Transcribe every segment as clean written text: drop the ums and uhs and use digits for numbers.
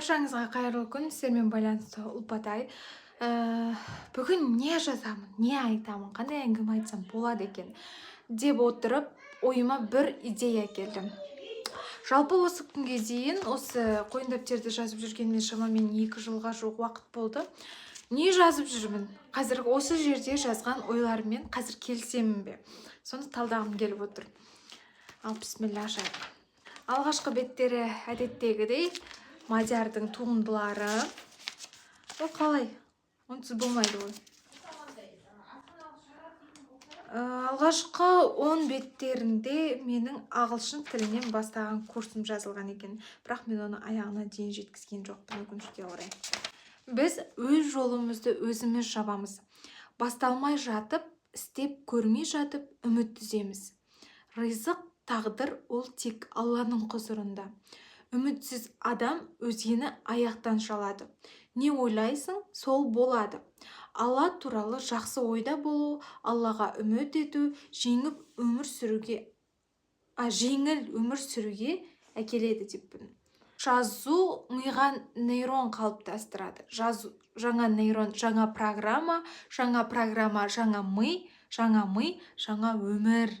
Баршаңызға қайырлы күн, сіздермен байланысты Ұлпатай. Бүгін не жазамын, не айтамын, қандай әңгіме айтсам болады екен деп отырып, ойыма бір идея келді. Жалпы осы күнге дейін осы қойын дәптерді жазып жүргеніме шамамен 2 жылға жуық уақыт болды. Не жазып жүрмін? Қазір осы жерде жазған ойларыммен қазір келісемін бе? Соны талдағым келіп отыр. Ал бісміллә жайық. Алғашқы беттері әдеттегідей Мадиардың туындылары. Ол қалай? Онсыз болмайды ғой. Алғашқы 10 беттерінде менің ағылшын тілінен бастаған курсым жазылған екен. Бірақ мен оны аяғына дейін жеткізген жоқпын, өкінішке орай. Біз өз жолымызды өзіміз жабамыз. Басталмай жатып, істеп көрмей жатып, үміт түземіз. Ризық, тағдыр ол тек Алланың құзырында. Үмітсіз адам өзгені аяқтан шалады. Не ойлайсың, сол болады. Алла туралы жақсы ойда болу, Аллаға үміт ету, жеңіл өмір сүруге әкеледі деппін. Жазу миға нейрон қалыптастырады. Жаңа нейрон, жаңа программа, жаңа ми, жаңа өмір.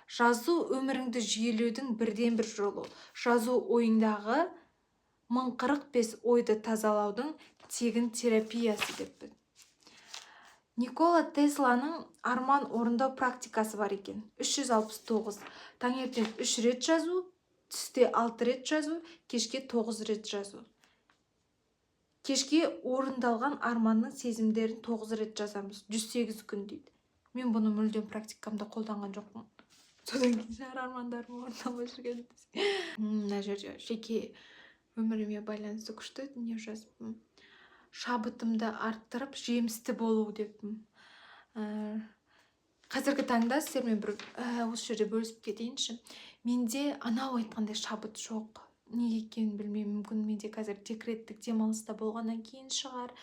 Жазу өміріңді жүйелеудің бірден бір жолы. Жазу ойыңдағы 1045 ойды тазалаудың тегін терапиясы деппін. Никола Тесланың арман орындау практикасы бар екен. 369. Таңертең 3 рет жазу, түсте 6 рет жазу, кешке 9 рет жазу. Кешке орындалған арманның сезімдерін 9 рет жазамыз. 108 күн дейді. Мен бұны мүлдем практикамда қолданған жоқпын. Содан кейін шығар армандарым орындалмай жүрген. Мына жерде жеке өміріме байланысты күшті дүние жазыппын. Шабытымды арттырып, жемісті болу деппін. Қазіргі таңда сіздермен бір осы жерде бөлісіп кетейінші. Менде анау айтқандай шабыт жоқ. Неге екенін білмеймін, мүмкін менде қазір декреттік демалыста болғаннан кейін шығар.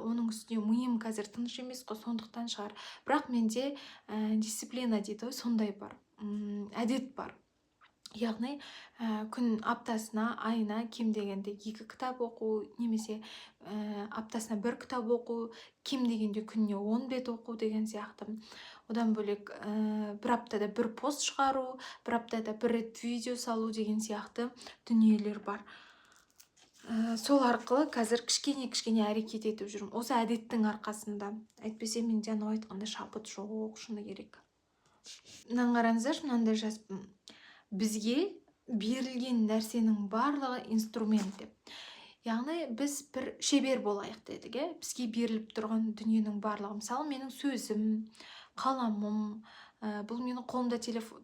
Оның үстіне миым қазір тыныш емес қой, сондықтан шығар. Бірақ менде дисциплина дейді ғой, сондай бар. Әдет бар. Яғни күн аптасына, айына кем дегенде 2 кітап оқу, немесе аптасына 1 кітап оқу, кем дегенде күніне 10 бет оқу деген сияқты. Одан бөлек бір аптада 1 пост шығару, бір аптада 1 рет видео салу деген сияқты дүниелер бар. Сол арқылы қазір кішкене әрекет етіп жүрмін. Осы әдеттің арқасында. Әйтпесе менде анау айтқандай шабыт жоқ, шыны керек. Мынаны қараңыздар, мынандай жазыппын. Бізге берілген нәрсенің барлығы инструмент деп. Яғни біз бір шебер болайық дедік. Бізге беріліп тұрған дүниенің барлығы. Мысалы, менің сөзім, қаламым, бұл менің қолымда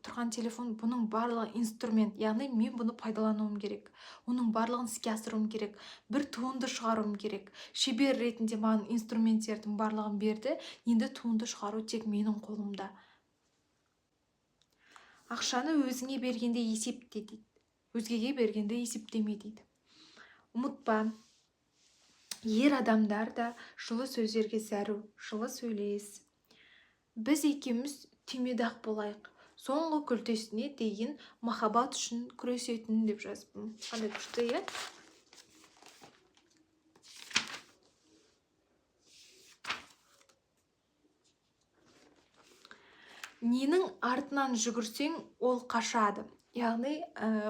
тұрған телефон, бұның барлығы инструмент. Яғни мен бұны пайдалануым керек. Оның барлығын іске асыруым керек. Бір туынды шығаруым керек. Шебер ретінде маған инструменттердің барлығын берді. Енді туынды шығару тек менің қолымда. Ақшаны өзіңе бергенде есепте дейді. Өзгеге бергенде есептеме дейді. Ұмытпа, ер адамдар да жылы сөздерге зәру, жылы сөйлес. Біз екеуміз түймедақ болайық. Соңғы күлтесіне дейін махаббат үшін күресетін деп жазыппын. Қандай күшті, е? Ненің артынан жүгірсең, ол қашады. Яғни,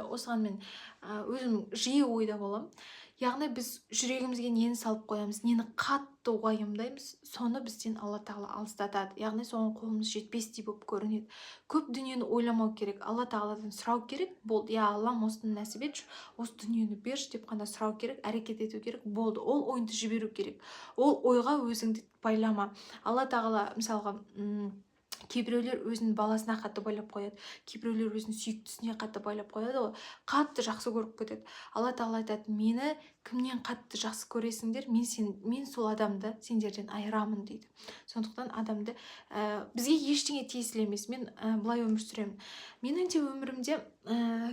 осыған мен өзім жиі ойда болам. Яғни біз жүрегімізге нені салып қоямыз, нені қатты уайымдаймыз, соны бізден Алла тағала алыстатады. Яғни соған қолымыз жетпестей болып көрінеді. Көп дүниені ойламау керек, Алла тағаладан сұрау керек. Болды, я Аллам осыны нәсіп етші, осы дүниені берші деп қана сұрау керек, әрекет ету керек. Болды, ол ойыңды жіберу керек. Ол ойға өзіңді байлама. Алла тағала мысалға кейбіреулер өзінің баласына қатты байлап қояды, кейбіреулер өзінің сүйіктісіне қатты байлап қояды, қатты жақсы көріп кетеді. Алла тағала айтады, мені кімнен қатты жақсы көресіңдер, мен сол адамды сендерден айырамын дейді. Сондықтан адамды бізге ештеңе тиесілі емес. Мен былай өмір сүремін. Менің де өмірімде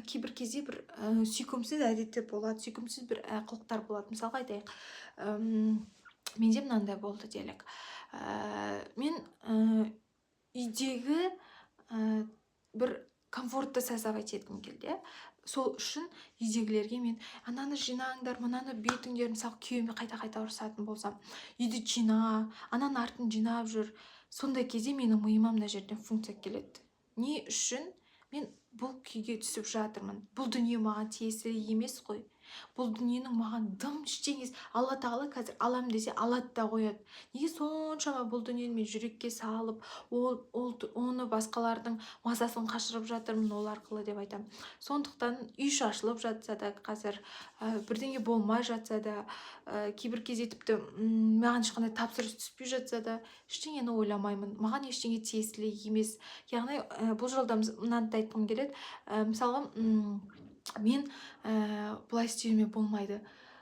кейбір кезде бір сүйкімсіз әдеттер болады, сүйкімсіз бір қылықтар болады. Мысалға айтайық, менде мынандай болды делік. Мен үйдегі бір комфортты создавать еткім келді. сол үшін үйдегілерге мен ананы жинаңдар, мынаны бетіңдер, мысалы күйеуіме қайта ұрысатын болсам, үйді жина, ананың артын жинап жүр. Сондай кезде менің миыма мына жерден функция келеді. Не үшін мен бұл күйге түсіп жатырмын? Бұл дүние маған тиесілі емес қой. Бұл дүниенің маған дым ештеңесі. Алла тағала қазір алам десе алады да қояды. Неге соншама бұл дүниені мен жүрекке салып, оны басқалардың мазасын қашырып жатырмын ол арқылы деп айтамын. Сондықтан үй шашылып жатса да қазір, бірдеңе болмай жатса да, кейбір кезде тіпті маған ешқандай тапсырыс түспей жатса да, ештеңені ойламаймын. Маған ештеңе тиесілі емес. Яғни бұл жолда мынаны да айтқым келеді. Мысалға, мен былай істеуіме болмайды.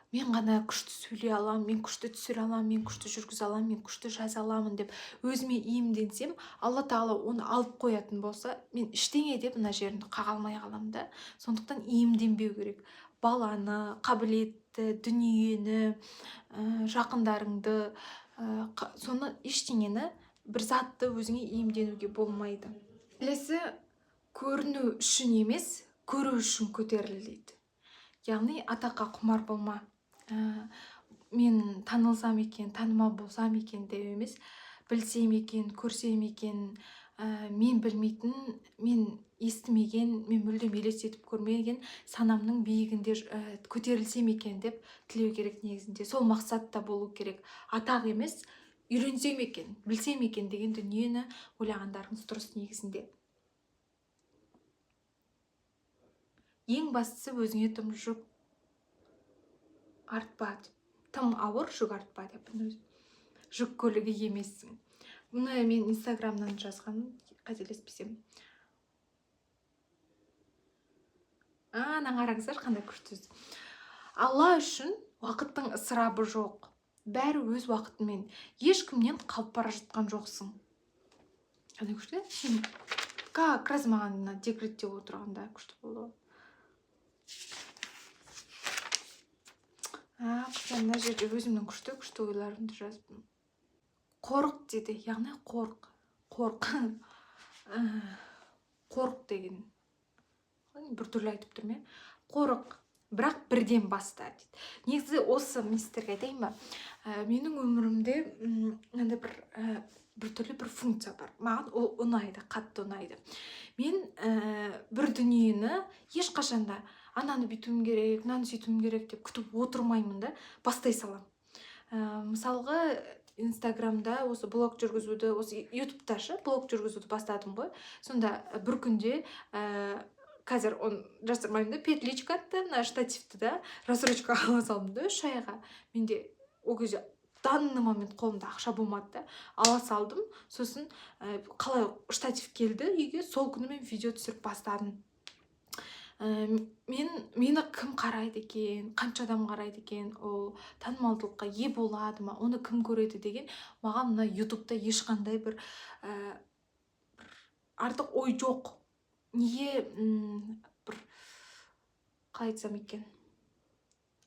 Мен ғана күшті сөйлей аламын, мен күшті түсіре аламын, мен күшті жүргізе аламын, мен күшті жаза аламын деп өзіме иемденсем, Алла тағала оны алып қоятын болса, мен ештеңе деп мына жерімді қаға алмай қаламын да. Сондықтан иемденбеу керек. Баланы, қабілетті, дүниені, жақындарыңды, соны ештеңені, бір затты өзіңе иемденуге болмайды. Келесі, көріну үшін емес, көру үшін көтеріл дейді. Яғни атаққа құмар болма. Мен танылсам екен, танымал болсам екен деп емес, білсем екен, көрсем екен, мен білмейтін, мен естімеген, мен мүлдем елестетіп көрмеген санамның биігінде көтерілсем екен деп тілеу керек негізінде. Сол мақсатта болу керек. Атақ емес, үйренсем екен, білсем екен деген дүниені ойлағандарыңыз дұрыс негізінде. Ең бастысы өзіңе тым жүк артпа. Тым ауыр жүк артпа деп. Жүк көлігі емессің. Мұны мен инстаграмнан жазғаным, қателеспесем. Қараңыздар, қандай күшті. Алла үшін уақыттың ысырабы жоқ. Бәрі өз уақытымен. Ешкімнен қалып бара жатқан жоқсың. Қандай күшті? Как раз маған декретте отырғанда күшті болды. Мына жерде өзімнің күшті ойларымды жазыппын. Қорық дейді, яғни қорық деген бір түрлі айтып тұрмын. Қорық, бірақ бірден баста дейді. Негізі осы мен сіздерге айтайын ба? Менің өмірімде мынандай бір түрлі бір функция бар. Маған ол ұнайды, қатты ұнайды. Мен бір дүниені ешқашанда ананы бүйтуім керек, мынаны сөйтуім керек деп күтіп отырмаймын да, бастай салам. Мысалға, инстаграмда осы блог жүргізуді, осы ютубта блог жүргізуді бастадым ғой. Сонда бір күнде қазір оны жасырмаймын да, петличка атты, мына штативті да, рассрочка ала салдым да 3 айға. Менде ол кезде данный момент қолымда ақша болмады да, ала салдым. Сосын қалай штатив келді үйге, сол күні мен видео түсіріп бастадым. Мені кім қарайды екен, қанша адам қарайды екен, ол танымалдылыққа ие болады ма, оны кім көреді деген маған мына ютубта ешқандай бір артық ой жоқ. Неге бір қалай айтсам екен,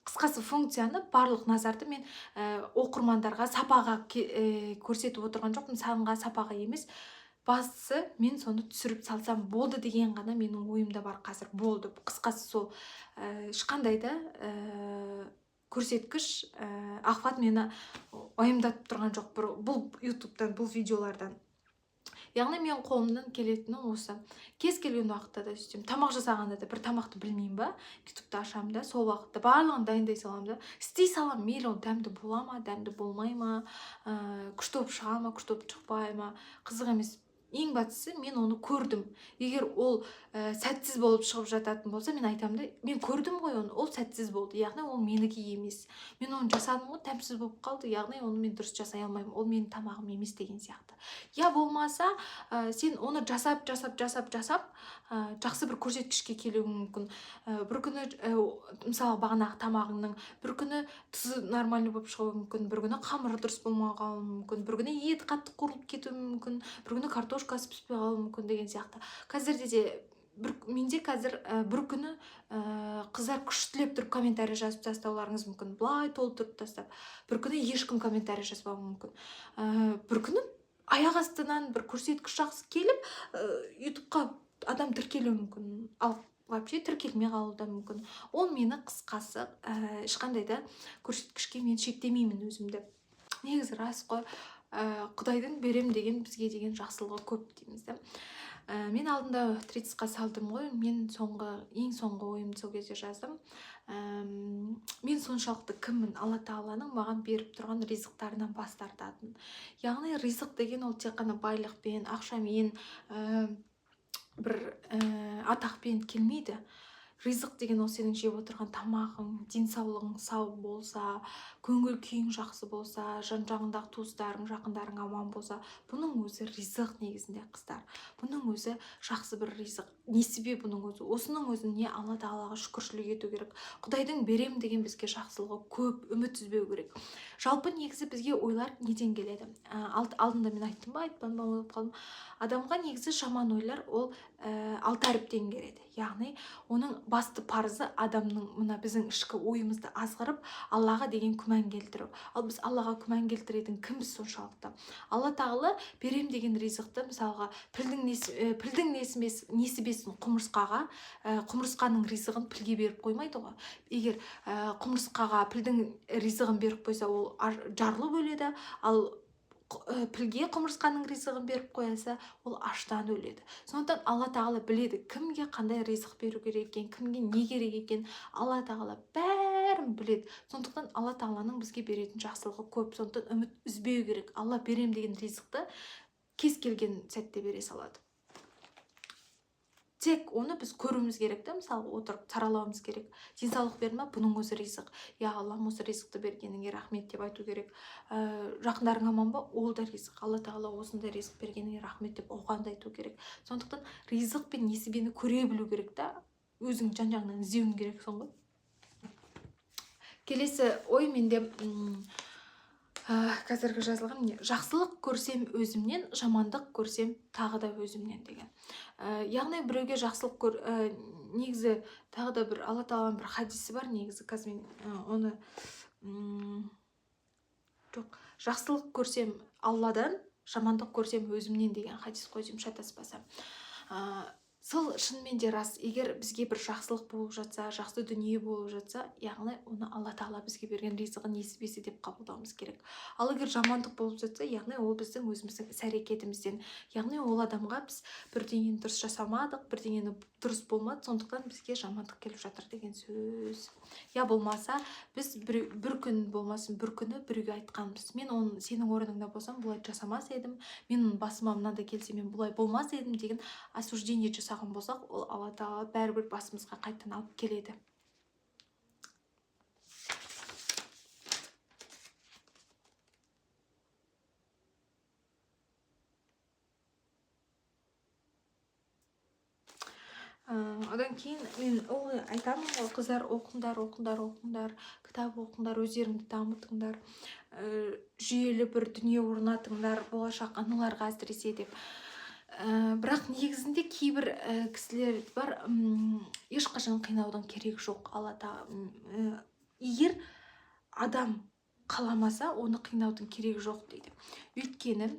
қысқасы функцияны, барлық назарды мен оқырмандарға, сапаға көрсетіп отырған жоқпын, санға, сапаға емес. Бастысы мен соны түсіріп салсам болды деген ғана менің ойымда бар қазір. Болды. Қысқасы сол ешқандай да көрсеткіш ақпарат мені уайымдатып тұрған жоқ бұл ютубтан, бұл видеолардан. Яғни мен қолымнан келетіні осы. Кез келген уақытта да сөйтем. Тамақ жасағанда да бір тамақты білмеймін ба, ютубты ашамын да, сол уақытта барлығын дайындай саламын да, істей салам. Мейлі ол дәмді бола ма, дәмді болмай ма, күшті болып шыға ма, күшті болып шықпай ма, қызық емес. Ең бастысы мен оны көрдім. Егер ол сәтсіз болып шығып жататын болса, мен айтамын да, мен көрдім ғой оны, ол сәтсіз болды. Яғни ол менікі емес. Мен оны жасадым ғой, тәмсіз болып қалды. Яғни оны мен дұрыс жасай алмаймын. Ол менің тамағым емес деген сияқты. Я болмаса, сен оны жасап, жақсы бір көрсеткішке келуің мүмкін. Бір күні, мысалы, бағанағы тамағыңның бір күні тұзы нормальный болып шығуы мүмкін, бір күні қамыры дұрыс болмауы мүмкін, бір күні ет қатты қуырылып кетуі мүмкін, бір күні картошкасы піспей қалуы мүмкін деген сияқты. Қазірде де менде қазір бір күні қыздар күштілеп тұрып комментарий жазып тастауларыңыз мүмкін, былай толтырып тастап. Бір күні ешкім комментарий жазбауы мүмкін. Бір күні аяқ астынан бір көрсеткіш жақсы келіп, ютубқа адам тіркелуі мүмкін. Ал вообще тіркелмей қалуы да мүмкін. Ол мені қысқасы ешқандай да көрсеткішке мен шектемеймін өзімді. Негізі рас қой, Құдайдың берем деген бізге деген жақсылығы көп дейміз да. Мен алдында 30-қа салдым ғой, мен ең соңғы ойымды сол кезде жаздым. Мен соншалықты кіммін, Алла тағаланың маған беріп тұрған ризықтарынан бас тартатын. Яғни ризық деген ол тек қана байлықпен, ақшамен, бір атақпен келмейді. Ризық деген ол сенің жеп отырған тамағың, денсаулығың сау болса, көңіл күйің жақсы болса, жан-жағыңдағы туыстарың, жақындарың аман болса, бұның өзі ризық негізінде, қыздар. Бұның өзі жақсы бір ризық. Несібе бұның өзі. Осының өзіне Алла тағалаға шүкіршілік ету керек. Құдайдың берем деген бізге жақсылығы көп, үміт үзбеу керек. Жалпы негізі бізге ойлар неден келеді? Алдында мен айттым ба, айтпадым ба, ойлап қалдым. Адамға негізі жаман ойлар ол 6 әріптен келеді. Яғни оның басты парызы адамның мына біздің ішкі ойымызды азғырып, Аллаға деген күмән келтіру. Ал біз Аллаға күмән келтіретін кімбіз соншалықты? Алла тағала берем деген ризықты, мысалға пілдің несібесін құмырсқаға, құмырсқаның ризығын пілге беріп қоймайды ғой. Егер құмырсқаға пілдің ризығын беріп қойса, ол жарылып өледі, ал пілге құмырсқаның ризығын беріп қояса, ол аштан өледі. Сондықтан Алла тағала біледі, кімге қандай ризық беру керек екен, кімге не керек екен, Алла тағала бәрін біледі. Сондықтан Алла тағаланың бізге беретін жақсылығы көп. Сондықтан үміт үзбеу керек. Алла берем деген ризықты кез келген сәтте бере салады. Тек оны біз көруіміз керек та, мысалы отырып саралауымыз керек. Денсаулық берді ма, бұның өзі ризық. Я Аллам, осы ризықты бергеніңе рахмет деп айту керек. Жақындарың аман ба, ол да ризық. Алла тағала осындай ризық бергеніңе рахмет деп оған да айту керек. Сондықтан ризық пен несібені көре білу керек та, өзің жан-жағыңнан іздеуің керек соңғы. Келесі ой менде қазіргі жазылған, жақсылық көрсем өзімнен, жамандық көрсем тағы да өзімнен деген. Яғни біреуге жақсылық негізі тағы да бір Алла тағаланың бір хадисі бар, негізі қазір мен оны жақсылық көрсем Алладан, жамандық көрсем өзімнен деген хадис қой деймін, шатаспасам. Сол шынымен де рас. Егер бізге бір жақсылық болып жатса, жақсы дүние болып жатса, яғни оны Алла тағала бізге берген ризығы несібесі деп қабылдауымыз керек. Ал егер жамандық болып жатса, яғни ол біздің өзіміздің іс-әрекетімізден. Яғни ол адамға біз бірдеңені дұрыс жасамадық, бірдеңені дұрыс болмады, сондықтан бізге жамандық келіп жатыр деген сөз. Я болмаса, біз бір күн болмасын, бір күні біреуге айтқанбыз. Мен оны сенің орныңда болсам, бұлай жасамас едім, мен басыма мынандай келсе, мен бұлай болмас едім деген осуждение жасаған болсақ, ол Алла тағала бәрібір басымызға қайтадан алып келеді. Одан кейін мен айтамын ғой, қыздар, оқыңдар, кітап оқыңдар, өздеріңді дамытыңдар, жүйелі бір дүние орнатыңдар, болашақ аналарға әсіресе деп. Бірақ негізінде кейбір кісілер бар, ешқашан қинаудың керек жоқ. Алла тағала егер адам қаламаса, оны қинаудың керек жоқ дейді. Өйткені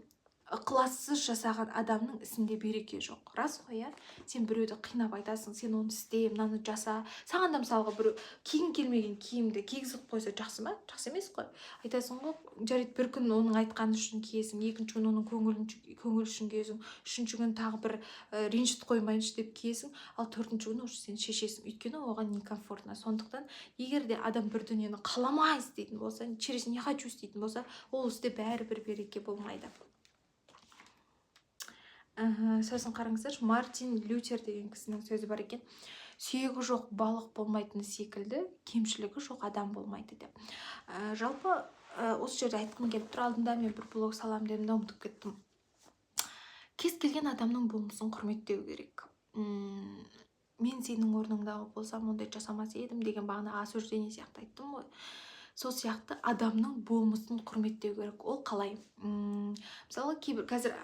ықылассыз жасаған адамның ісінде береке жоқ. Рас қой, сен біреуді қинап айтасың, сен оны істе, мынаны жаса. Саған да мысалға біреу киім келмеген киімді кигізіп қойса жақсы ма? Жақсы емес қой. Айтасың ғой, жарайды, бір күн оның айтқаны үшін киесің, екінші күн оның көңіл үшін киесің, үшінші күн тағы бір ренжіт қоймайыншы деп киесің, ал төртінші күні уже сен шешесің. Өйткені оған некомфортно. Сондықтан егер де адам бір дүниені қаламай істейтін болса, через не хочу істейтін болса, ол істе бәрібір береке болмайды. Сөзін қараңыздар, Мартин Лютер деген кісінің сөзі бар екен. Сүйегі жоқ балық болмайтыны секілді, кемшілігі жоқ адам болмайды деп. Жалпы осы жерде айтқым келіп тұр, алдында мен бір блог салам дедім де ұмытып кеттім. Кез келген адамның болмысын құрметтеу керек. Мен сенің орныңдағы болсам, ондай жасамас едім деген бағана осуждение сияқты айттым ғой. Сол сияқты адамның болмысын құрметтеу керек. Ол қалай? Мысалы, кейбір қазір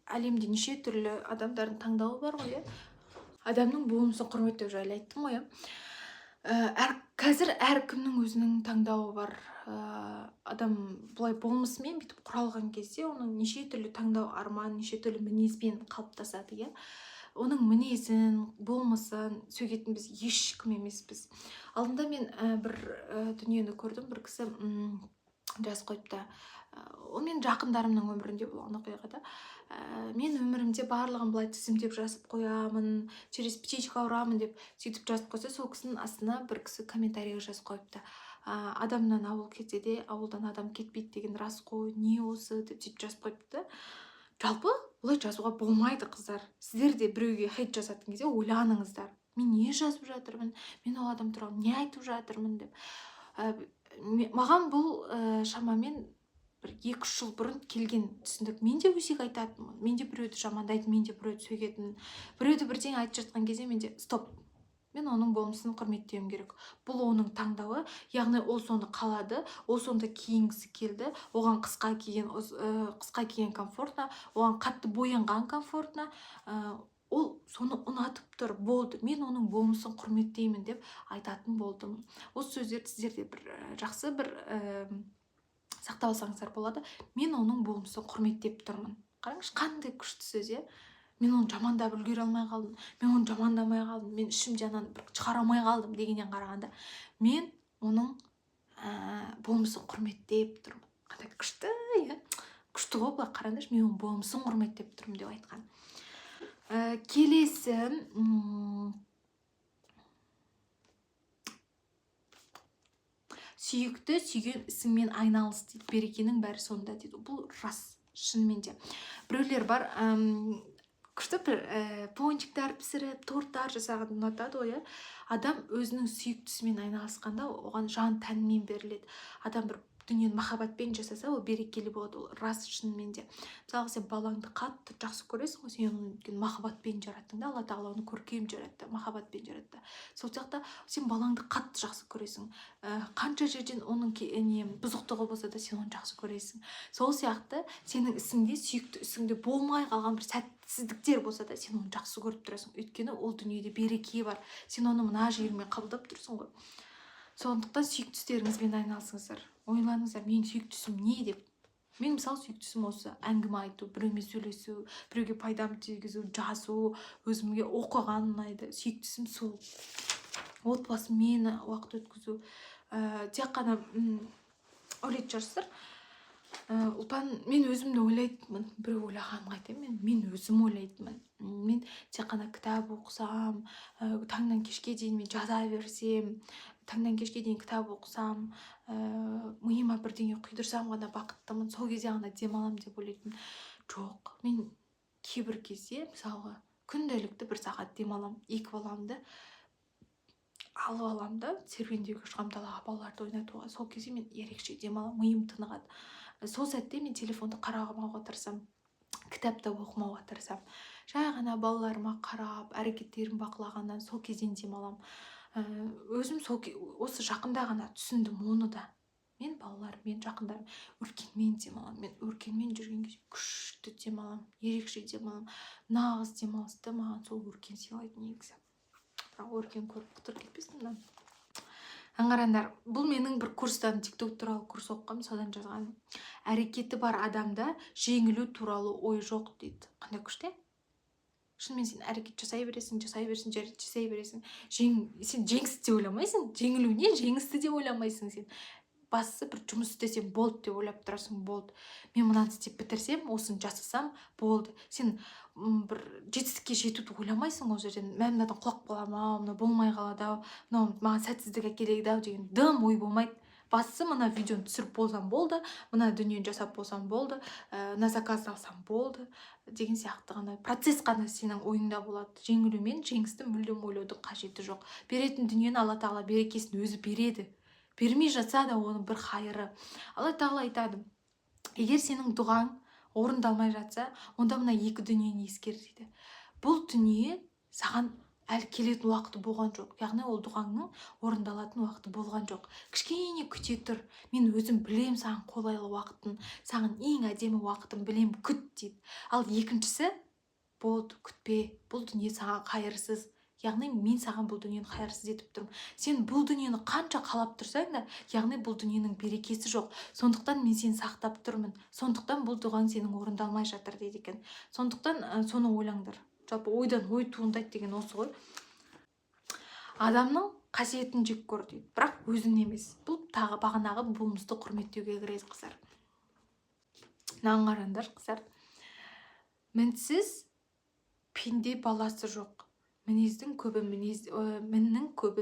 әлемде неше түрлі адамдардың таңдауы бар ғой, адамның болмысын құрметтеу жайлы айттым ғой. Қазір әркімнің өзінің таңдауы бар. Адам бұлай болмысымен бүйтіп құралған кезде оның неше түрлі таңдау арман, неше түрлі мінезбен қалыптасады. оның мінезін болмысын сөгетін біз ешкім емеспіз. Алдында мен бір дүниені көрдім. Бір кісі жазып қойыпты. Ол мен жақындарымның өмірінде болған оқиға да. Мен өмірімде барлығын былай тізімдеп жазып қоямын, через птичка ұрамын деп сөйтіп жазып қойса, сол кісінің астына бір кісі комментарийге жазып қойыпты. Адамнан ауыл кетсе де ауылдан адам кетпейді деген рас қой, не осы деп сөйтіп жазып қойыпты. Жалпы олай жазуға болмайды, қыздар. Сіздер де біреуге хейт жазатын кезде ойланыңыздар. Мен не жазып жатырмын, мен ол адам туралы не айтып жатырмын деп. Маған бұл шамамен бір 2-3 жыл бұрын келген түсіндік. Мен де өсек айтатынмын, мен де біреуді жамандайтын, мен де біреуді сөгетін, біреуді бірдеңе айтып жатқан кезде мен де стоп, мен оның болмысын құрметтеуім керек. Бұл оның таңдауы, яғни ол соны қалады, ол сонда киінгісі келді, оған қысқа киген комфортно, оған қатты боянған комфортно, ол соны ұнатып тұр, болды, мен оның болмысын құрметтеймін деп айтатын болдым. Осы сөздерді сіздерде бір жақсы бір сақтап алсаңыздар болады. Мен оның болмысын құрметтеп тұрмын. Қараңызшы, қандай күшті сөз, иә? Мен оны жамандап үлгере алмай қалдым, мен оны жамандамай қалдым, мен ішімжаннан бір шығара алмай қалдым дегеннен қарағанда, мен оның болмысын құрметтеп тұрмын. Қандай күшті, иә? Күшті ғой, былай қараңдаршы, мен оның болмысын құрметтеп тұрмын деп айтқан. Келесі сүйікті сүйген ісіңмен айналыс дейді. Берекенің бәрі сонда дейді. Бұл рас, шынымен де. Біреулер бар, күшті бір пончиктар пісіріп, торттар жасағанды ұнатады ғой. Адам өзінің сүйіктісімен айналысқанда оған жан тәнмен беріледі. Адам бір дүниені махаббатпен жасаса, ол берекелі болады, ол рас, шынымен де. Мысалы, сен балаңды қатты жақсы көресің ғой, сен оны махаббатпен жараттың да, Алла тағала оны көркем жаратты, махаббатпен жаратты. Сол сияқты сен балаңды қатты жақсы көресің. Қанша жерден оның бұзықтығы болса да сен оны жақсы көресің. Сол сияқты сенің ісіңде, сүйікті ісіңде болмай қалған бір сәтсіздіктер болса да сен оны жақсы көріп тұрасың. Өйткені ол дүниеде береке бар. Сен оны мына жеріңмен қабылдап тұрсың ғой. Сондықтан сүйікті істеріңізбен айналысыңыздар. Ойланыңыздар, менің сүйіктісім не деп. Мен мысалы сүйіктісім осы әңгіме айту, біреумен сөйлесу, біреуге пайдам тигізу, жазу, өзімге оқыған ұнайды. Сүйіктісім сол. Отбасыммен уақыт өткізу. Тек қана ойлайтын шығарсыздар. Ұлпан, мен өзімді ойлайтынмын. Біреу ойлағанын айтайын, мен өзім ойлайтынмын. Мен тек қана кітап оқысам, таңнан кешке дейін мен жаза берсем, таңнан кешке дейін кітап оқысам, миыма бірдеңе құйдырсам ғана бақыттымын, сол кезде ғана демалам деп ойлайтын. Жоқ, мен кейбір кезде мысалға күнделікті 1 сағат демалам, 2 баламды алып алам да, серуендеуге шығам далаға балаларды ойнатуға. Сол кезде мен ерекше демалам, миым тынығады. Сол сәтте мен телефонды қарамауға тырысам, кітапты оқымауға тырысам. Жай ғана балаларыма қарап, әрекеттерін бақылағаннан сол кезден демалам. Өзім осы жақында ғана түсіндім оны да. Мен балаларым, мен жақындарым өркенмен демалам. Мен өркенмен жүрген кезде күшті демалам, ерекше демалам. Нағыз демалысты маған сол өркен сыйлайды негізі. Бірақ өркен көріп құтыр кетпесін да. Аңғарандар, бұл менің бір курстан, TikTok туралы курс оқығам, содан жазған. Әрекеті бар адамда жеңілу туралы ой жоқ дейді. Қандай күшті? Шынымен сен әрекет жасай бересің, жасай бересің. Сен жеңісті де ойламайсың, жеңілу не, жеңісті де ойламайсың сен. Бастысы бір жұмыс істесем болды деп ойлап тұрасың, болды. Мен мынаны істеп бітірсем, осыны жасасам, болды. Сен бір жетістікке жетуді ойламайсың ол жерден. Мынадан құлап қалам, мына болмай қалады, мынау маған сәтсіздік әкеледі деген дым ой болмайды. Бастысы мына видеоны түсіріп болсам болды, мына дүниені жасап болсам болды, мына заказ алсам болды деген сияқты ғана процесс қана сенің ойыңда болады. Жеңілу мен жеңісті мүлдем ойлаудың қажеті жоқ. Беретін дүниені Алла тағала берекесін өзі береді. Бермей жатса да оның бір хайыры. Алла тағала айтады, егер сенің дұғаң орындалмай жатса, онда мына 2 дүниені ескер дейді. Бұл дүние саған әлі келетін уақыты болған жоқ. Яғни ол дұғаңның орындалатын уақыты болған жоқ. Кішкене күте тұр. Мен өзім білем саған қолайлы уақытын, саған ең әдемі уақытын білем, күт дейді. Ал екіншісі, болды, күтпе. Бұл дүние саған қайырсыз. Яғни мен саған бұл дүниені қайырсыз етіп тұрмын. Сен бұл дүниені қанша қалап тұрсаң да, яғни бұл дүниенің берекесі жоқ. Сондықтан мен сені сақтап тұрмын. Сондықтан бұл дұғаң сенің орындалмай жатыр дейді екен. Сондықтан соны ойлаңдар. жалпы ойдан ой туындайды деген осы ғой. Адамның қасиетін жек көр дейді, бірақ өзін емес. Бұл тағы бағанағы болмысты құрметтеуге кіреді қыздар. Мынаған қараңдар қыздар. Мінсіз пенде баласы жоқ. Міннің көбі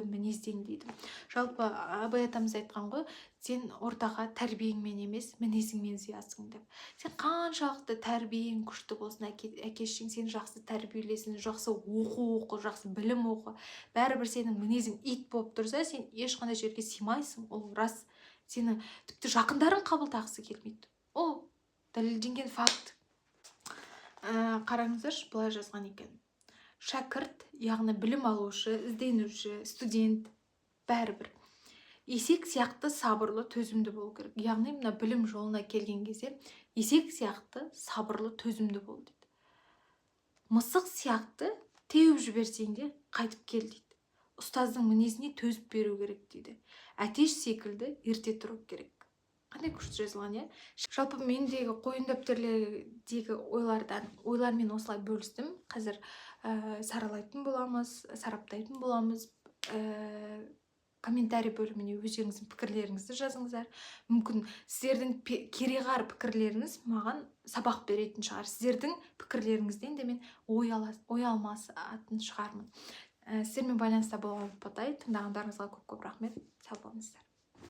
мінезден дейді. Жалпы Абай атамыз айтқан ғой, сен ортаға тәрбиеңмен емес, мінезіңмен зиясың деп. Сен қаншалықты тәрбиең күшті болсын, әкешің сен жақсы тәрбиелесін, жақсы оқу, жақсы білім оқы. Бәрібір сенің мінезің ит болып тұрса, сен ешқандай жерге сыймайсың. Ол рас. Сені тіпті жақындарың қабылдағысы келмейді. Ол дәлелденген факт. Қараңыздаршы, былай жазған екен. Шәкірт, яғни білім алушы, ізденуші, студент, бәрібір есек сияқты сабырлы, төзімді болу керек. Яғни мына білім жолына келген кезде есек сияқты сабырлы, төзімді бол дейді. Мысық сияқты теуіп жіберсең де қайтып кел дейді. Ұстаздың мінезіне төзіп беру керек дейді. Әтеш секілді ерте тұру керек. Қандай күшті жазылған, е? Жалпы мендегі қойын дәптерлердегі ойлармен осылай бөлістім. Қазір саралайтын боламыз, сараптайтын боламыз. Комментарий бөліміне өздеріңіздің пікірлеріңізді жазыңыздар. Мүмкін сіздердің кереғар пікірлеріңіз маған сабақ беретін шығар. Сіздердің пікірлеріңізден де мен ой алмасатын шығармын. Сіздермен байланыста болған ұнатпай, тыңдағандарыңызға көп рахмет. Сау болыңыздар.